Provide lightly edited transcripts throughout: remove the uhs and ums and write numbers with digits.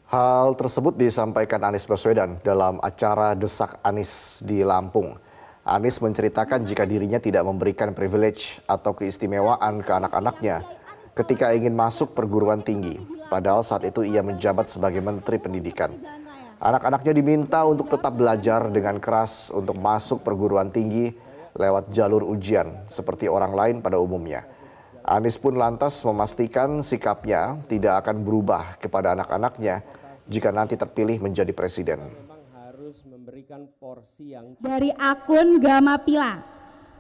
Hal tersebut disampaikan Anies Baswedan dalam acara Desak Anies di Lampung. Anies menceritakan jika dirinya tidak memberikan privilege atau keistimewaan ke anak-anaknya ketika ingin masuk perguruan tinggi. Padahal saat itu ia menjabat sebagai Menteri Pendidikan. Anak-anaknya diminta untuk tetap belajar dengan keras untuk masuk perguruan tinggi lewat jalur ujian seperti orang lain pada umumnya. Anies pun lantas memastikan sikapnya tidak akan berubah kepada anak-anaknya jika nanti terpilih menjadi presiden. Harus memberikan porsi yang dari akun Gamapila.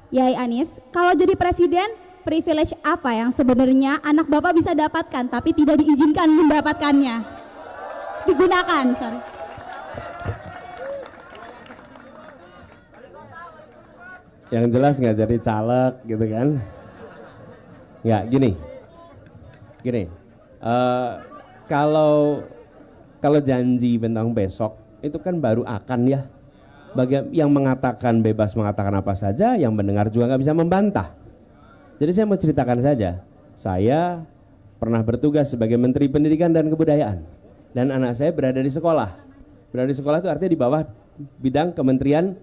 Yai Anies, kalau jadi presiden, privilege apa yang sebenarnya anak Bapak bisa dapatkan tapi tidak diizinkan mendapatkannya? Digunakan, sorry. yang jelas nggak jadi caleg gitu kan? Nggak gini. Kalau janji bentang besok itu kan baru akan ya. Bagi yang mengatakan bebas mengatakan apa saja, yang mendengar juga nggak bisa membantah. Jadi saya mau ceritakan saja, saya pernah bertugas sebagai Menteri Pendidikan dan Kebudayaan. Dan anak saya berada di sekolah. Berada di sekolah itu artinya di bawah bidang Kementerian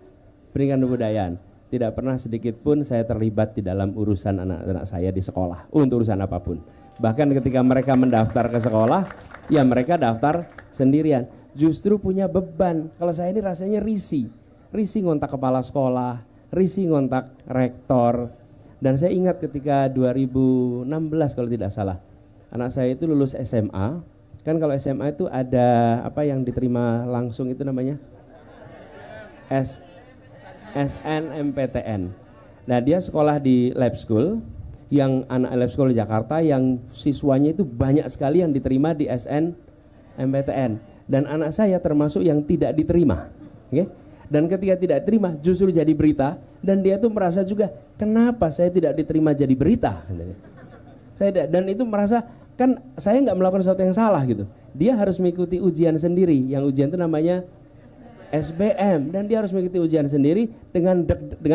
Pendidikan dan Kebudayaan. Tidak pernah sedikit pun saya terlibat di dalam urusan anak-anak saya di sekolah, untuk urusan apapun. Bahkan ketika mereka mendaftar ke sekolah, ya mereka daftar sendirian. Justru punya beban. Kalau saya ini rasanya risih ngontak kepala sekolah, risih ngontak rektor. Dan saya ingat ketika 2016 kalau tidak salah, anak saya itu lulus SMA. Kan kalau SMA itu ada apa yang diterima langsung itu namanya SNMPTN. Nah dia sekolah di lab school, yang anak lab school di Jakarta yang siswanya itu banyak sekali yang diterima di SNMPTN. Dan anak saya termasuk yang tidak diterima. Okay? Dan ketika tidak diterima justru jadi berita. Dan dia tuh merasa juga, kenapa saya tidak diterima jadi berita? Dan itu merasa, kan saya nggak melakukan sesuatu yang salah gitu. Dia harus mengikuti ujian sendiri, yang ujian itu namanya SBM, dan dia harus mengikuti ujian sendiri dengan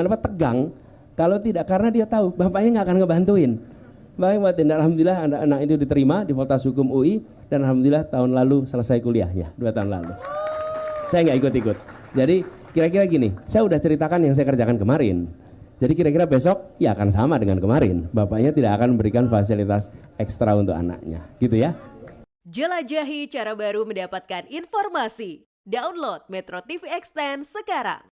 apa tegang. Kalau tidak, karena dia tahu bapaknya nggak akan ngebantuin. Alhamdulillah anak-anak itu diterima di Fakultas Hukum UI, dan alhamdulillah tahun lalu selesai kuliahnya, 2 tahun lalu. Saya nggak ikut-ikut. Jadi kira-kira gini, saya udah ceritakan yang saya kerjakan kemarin. Jadi kira-kira besok ya akan sama dengan kemarin. Bapaknya tidak akan memberikan fasilitas ekstra untuk anaknya, gitu ya. Jelajahi cara baru mendapatkan informasi. Download Metro TV Extend sekarang.